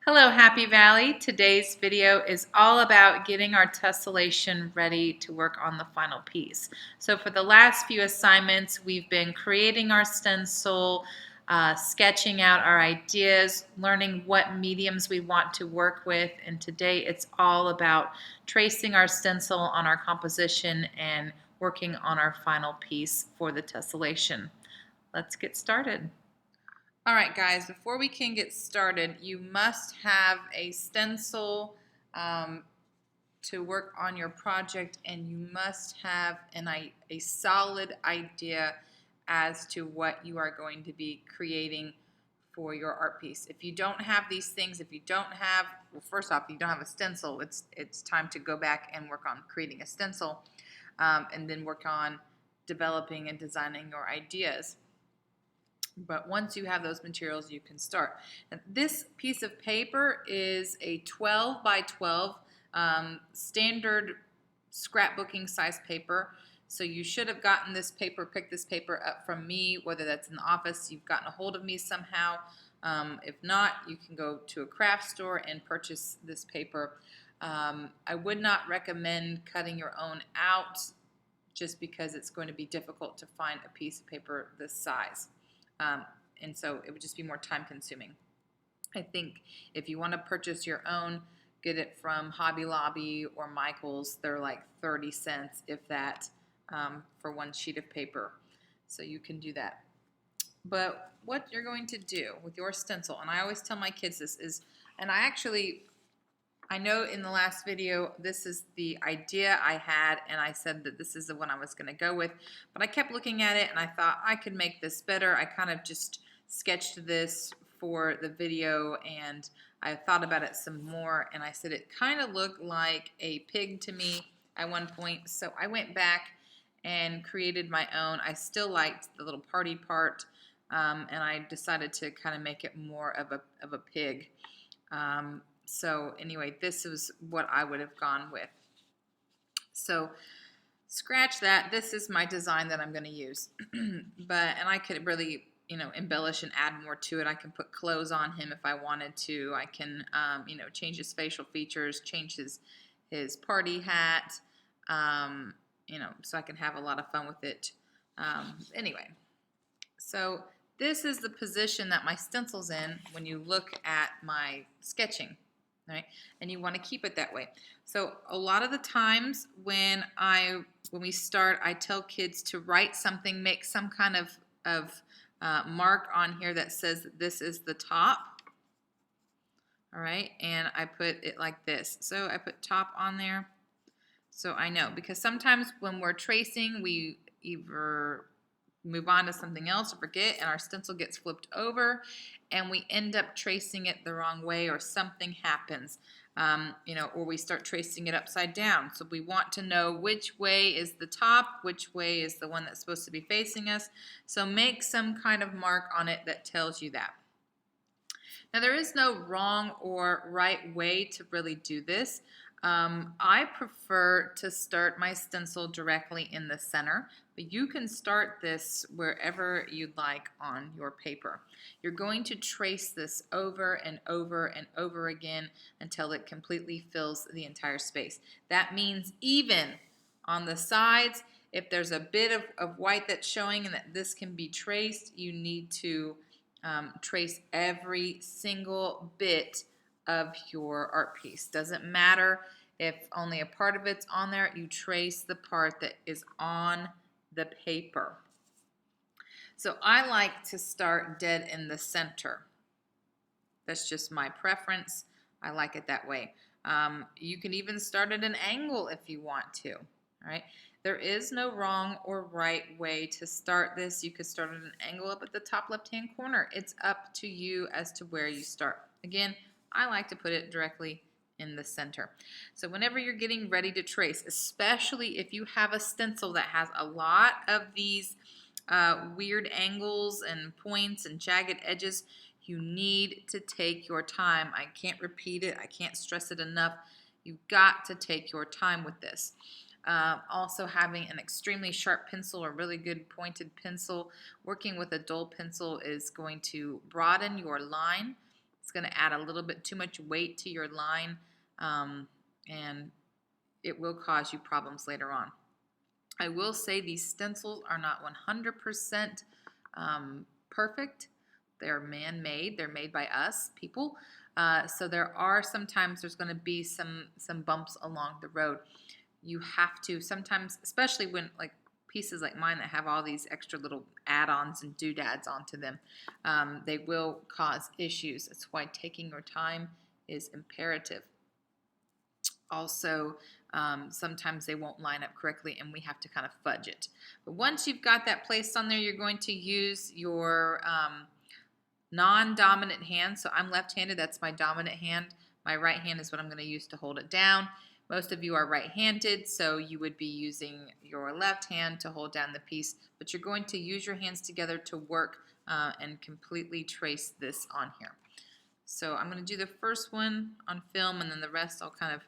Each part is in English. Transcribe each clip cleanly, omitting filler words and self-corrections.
Hello, Happy Valley. Today's video is all about getting our tessellation ready to work on the final piece. So for the last few assignments, we've been creating our stencil, sketching out our ideas, learning what mediums we want to work with, and today it's all about tracing our stencil on our composition and working on our final piece for the tessellation. Let's get started. All right, guys, before we can get started, you must have a stencil to work on your project, and you must have a solid idea as to what you are going to be creating for your art piece. If you don't have these things, if you don't have, well, first off, you don't have a stencil, it's time to go back and work on creating a stencil, and then work on developing and designing your ideas. But once you have those materials, you can start. And this piece of paper is a 12 by 12 standard scrapbooking size paper. So you should have gotten this paper, picked this paper up from me, whether that's in the office, you've gotten a hold of me somehow. If not, you can go to a craft store and purchase this paper. I would not recommend cutting your own out just because it's going to be difficult to find a piece of paper this size. And so it would just be more time consuming. I think if you want to purchase your own, get it from Hobby Lobby or Michael's. They're like 30 cents, if that, for one sheet of paper. So you can do that. But what you're going to do with your stencil, and I always tell my kids this is, and I know in the last video, this is the idea I had, and I said that this is the one I was going to go with, but I kept looking at it, and I thought I could make this better. I kind of just sketched this for the video, and I thought about it some more, and I said it kind of looked like a pig to me at one point, so I went back and created my own. I still liked the little party part, and I decided to kind of make it more of a pig. So anyway, this is what I would have gone with. So scratch that. This is my design that I'm going to use. And I could really, embellish and add more to it. I can put clothes on him if I wanted to. I can, change his facial features, change his party hat, so I can have a lot of fun with it. Anyway, so this is the position that my stencil's in when you look at my sketching. Right? And you want to keep it that way. So a lot of the times when we start, I tell kids to write something, make some kind of mark on here that says that this is the top. All right, and I put it like this. So I put top on there, so I know, because sometimes when we're tracing, we either move on to something else or forget, and our stencil gets flipped over and we end up tracing it the wrong way, or something happens, or we start tracing it upside down. So we want to know which way is the top, which way is the one that's supposed to be facing us. So make some kind of mark on it that tells you that. Now, there is no wrong or right way to really do this. I prefer to start my stencil directly in the center, but you can start this wherever you'd like on your paper. You're going to trace this over and over and over again until it completely fills the entire space. That means even on the sides, if there's a bit of white that's showing and that this can be traced, you need to trace every single bit of your art piece. Doesn't matter if only a part of it's on there, you trace the part that is on the paper. So I like to start dead in the center. That's just my preference. I like it that way. You can even start at an angle if you want to. All right. There is no wrong or right way to start this. You could start at an angle up at the top left-hand corner. It's up to you as to where you start. Again, I like to put it directly in the center. So whenever you're getting ready to trace, especially if you have a stencil that has a lot of these weird angles and points and jagged edges, you need to take your time. I can't repeat it. I can't stress it enough. You've got to take your time with this. Also, having an extremely sharp pencil or really good pointed pencil, working with a dull pencil is going to broaden your line. It's It's going to add a little bit too much weight to your line, and it will cause you problems later on. I will say these stencils are not 100% perfect. They're man-made. They're made by us, people. So there are sometimes there's going to be some bumps along the road. You have to sometimes, especially when like pieces like mine that have all these extra little add-ons and doodads onto them, they will cause issues. That's why taking your time is imperative. Also, sometimes they won't line up correctly and we have to kind of fudge it. But once you've got that placed on there, you're going to use your non-dominant hand. So I'm left-handed, that's my dominant hand. My right hand is what I'm going to use to hold it down. Most of you are right-handed, so you would be using your left hand to hold down the piece, but you're going to use your hands together to work and completely trace this on here. So I'm going to do the first one on film, and then the rest I'll kind of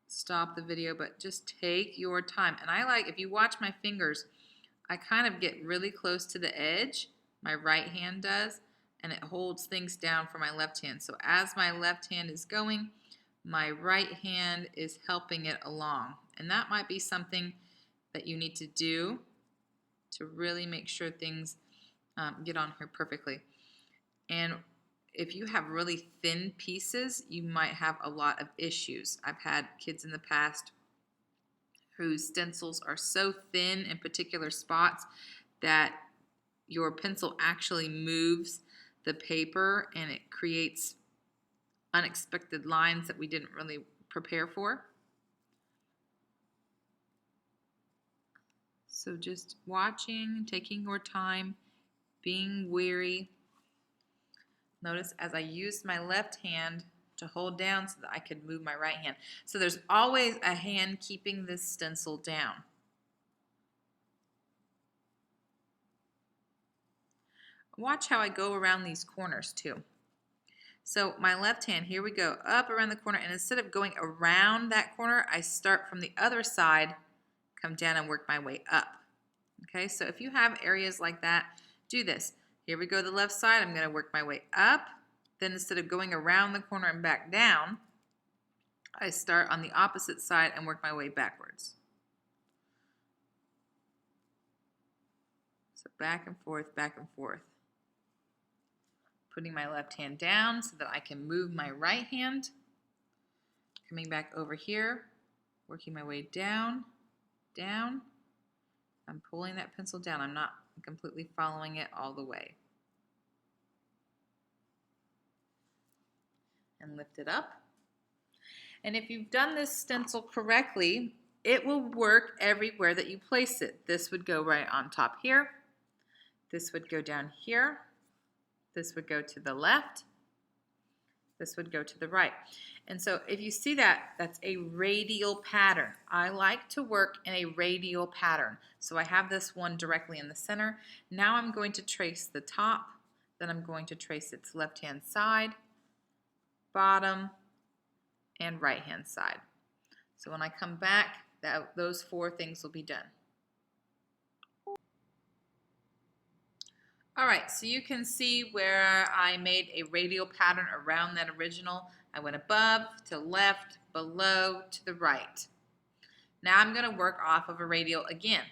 stop the video, but just take your time. And I like, if you watch my fingers, I kind of get really close to the edge, my right hand does, and it holds things down for my left hand. So as my left hand is going, my right hand is helping it along. And that might be something that you need to do to really make sure things get on here perfectly. And if you have really thin pieces, you might have a lot of issues. I've had kids in the past whose stencils are so thin in particular spots that your pencil actually moves the paper and it creates unexpected lines that we didn't really prepare for. So just watching, taking your time, being wary. Notice as I used my left hand to hold down so that I could move my right hand. So there's always a hand keeping this stencil down. Watch how I go around these corners too. So my left hand, here we go, up around the corner, and instead of going around that corner, I start from the other side, come down and work my way up. Okay, so if you have areas like that, do this. Here we go, the left side, I'm gonna work my way up. Then instead of going around the corner and back down, I start on the opposite side and work my way backwards. So back and forth, back and forth. Putting my left hand down so that I can move my right hand. Coming back over here, working my way down, down. I'm pulling that pencil down. I'm not completely following it all the way. And lift it up. And if you've done this stencil correctly, it will work everywhere that you place it. This would go right on top here. This would go down here. This would go to the left. This would go to the right. And so if you see that, that's a radial pattern. I like to work in a radial pattern. So I have this one directly in the center. Now I'm going to trace the top. Then I'm going to trace its left-hand side, bottom, and right-hand side. So when I come back, those four things will be done. All right, so you can see where I made a radial pattern around that original. I went above, to left, below, to the right. Now I'm going to work off of a radial again.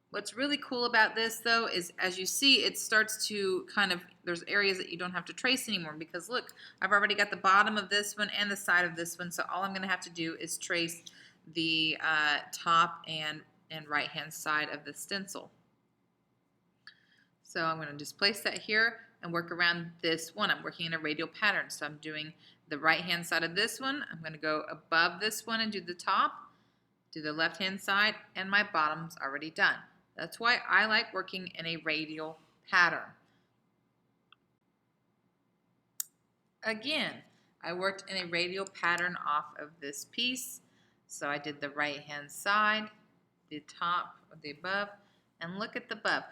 What's really cool about this though is as you see it starts to kind of, there's areas that you don't have to trace anymore because look, I've already got the bottom of this one and the side of this one, so all I'm going to have to do is trace the top and right hand side of the stencil. So I'm going to just place that here and work around this one. I'm working in a radial pattern. So I'm doing the right hand side of this one. I'm going to go above this one and do the top, do the left hand side, and my bottom's already done. That's why I like working in a radial pattern. Again, I worked in a radial pattern off of this piece. So I did the right hand side, the top, the above, and look at the above.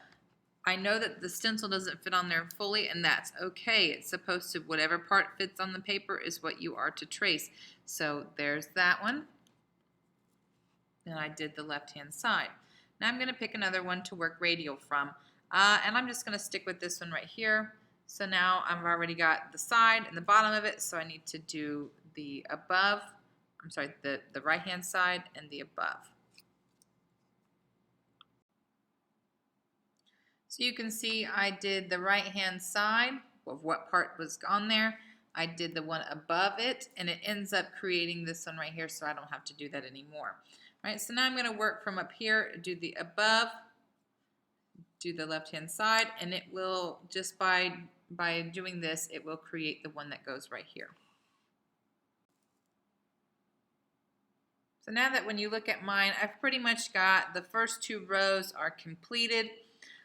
I know that the stencil doesn't fit on there fully, and that's okay. It's supposed to, whatever part fits on the paper is what you are to trace. So there's that one. Then I did the left-hand side. Now I'm going to pick another one to work radial from, and I'm just going to stick with this one right here. So now I've already got the side and the bottom of it, so I need to do the above, I'm sorry, the right-hand side and the above. So you can see I did the right-hand side of what part was on there. I did the one above it, and it ends up creating this one right here, so I don't have to do that anymore. All right, so now I'm going to work from up here, do the above, do the left-hand side, and it will, just by doing this, it will create the one that goes right here. So now that when you look at mine, I've pretty much got the first 2 rows are completed.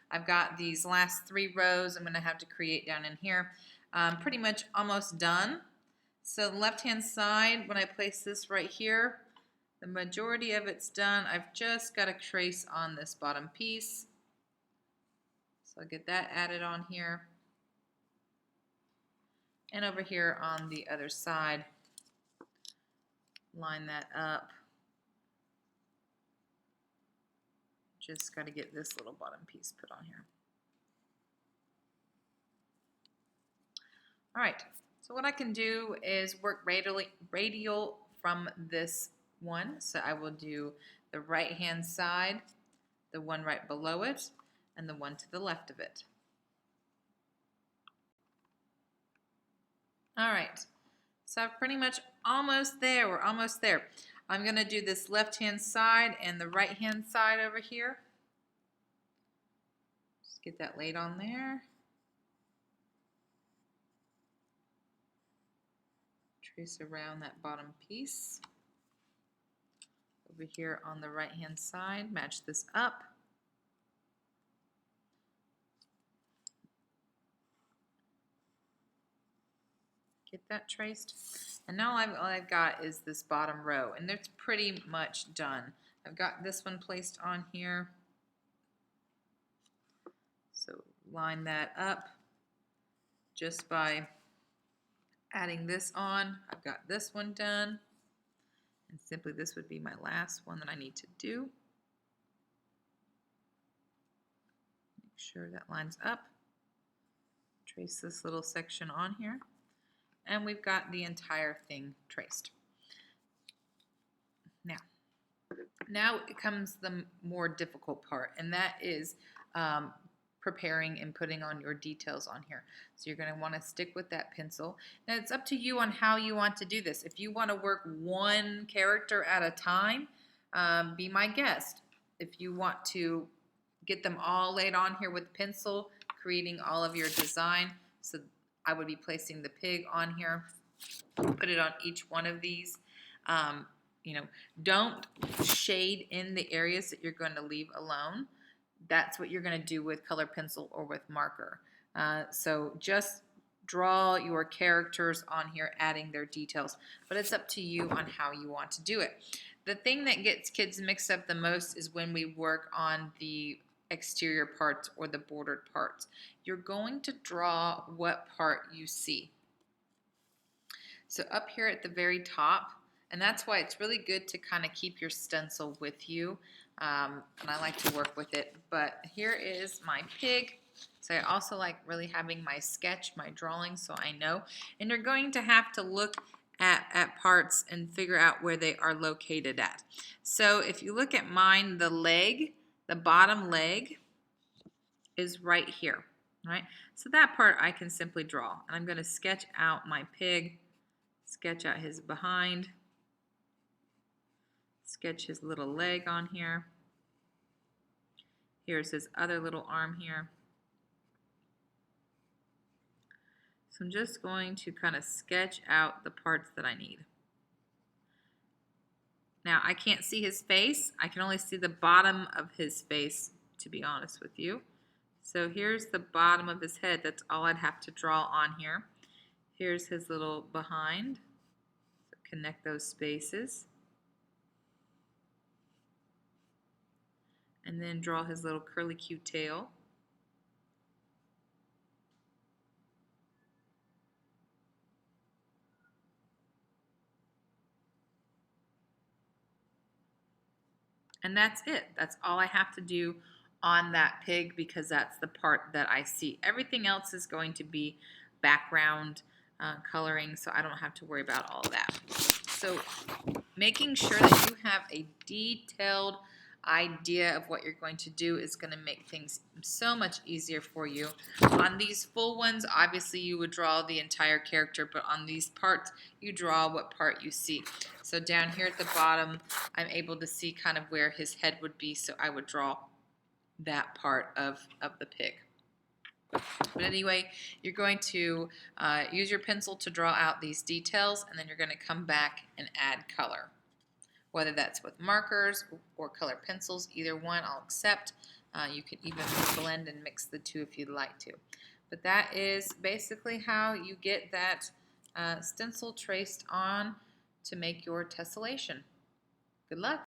I've got these last 3 rows I'm going to have to create down in here. Pretty much almost done. So the left-hand side, when I place this right here, the majority of it's done. I've just got to trace on this bottom piece. So I'll get that added on here. And over here on the other side, line that up. Just got to get this little bottom piece put on here. All right, so what I can do is work radial from this one. So I will do the right-hand side, the one right below it, and the one to the left of it. All right, so I'm pretty much almost there. We're almost there. I'm going to do this left-hand side and the right-hand side over here. Just get that laid on there. Trace around that bottom piece. Over here on the right-hand side, match this up. Get that traced. And now all I've got is this bottom row, and it's pretty much done. I've got this one placed on here. So line that up just by adding this on. I've got this one done. And simply this would be my last one that I need to do. Make sure that lines up. Trace this little section on here. And we've got the entire thing traced. Now it comes the more difficult part, and that is preparing and putting on your details on here. So you're going to want to stick with that pencil. Now it's up to you on how you want to do this. If you want to work one character at a time, be my guest. If you want to get them all laid on here with pencil, creating all of your design, so I would be placing the pig on here, put it on each one of these. You know, don't shade in the areas that you're going to leave alone. That's what you're going to do with color pencil or with marker. So just draw your characters on here, adding their details. But it's up to you on how you want to do it. The thing that gets kids mixed up the most is when we work on the exterior parts or the bordered parts. You're going to draw what part you see. So up here at the very top, and that's why it's really good to kind of keep your stencil with you. And I like to work with it. But here is my pig. So I also like really having my sketch, my drawing, so I know. And you're going to have to look at parts and figure out where they are located at. So if you look at mine, the leg, the bottom leg is right here. Right? So that part I can simply draw. And I'm going to sketch out my pig, sketch out his behind. Sketch his little leg on here. Here's his other little arm here. So I'm just going to kind of sketch out the parts that I need. Now I can't see his face. I can only see the bottom of his face, to be honest with you. So here's the bottom of his head. That's all I'd have to draw on here. Here's his little behind. So connect those spaces. And then draw his little curly cute tail. And that's it. That's all I have to do on that pig because that's the part that I see. Everything else is going to be background coloring, so I don't have to worry about all of that. So making sure that you have a detailed idea of what you're going to do is going to make things so much easier for you. On these full ones, obviously you would draw the entire character, but on these parts, you draw what part you see. So down here at the bottom, I'm able to see kind of where his head would be, so I would draw that part of the pig. But anyway, you're going to use your pencil to draw out these details, and then you're going to come back and add color. Whether that's with markers or color pencils, either one I'll accept. You can even blend and mix the two if you'd like to. But that is basically how you get that stencil traced on to make your tessellation. Good luck.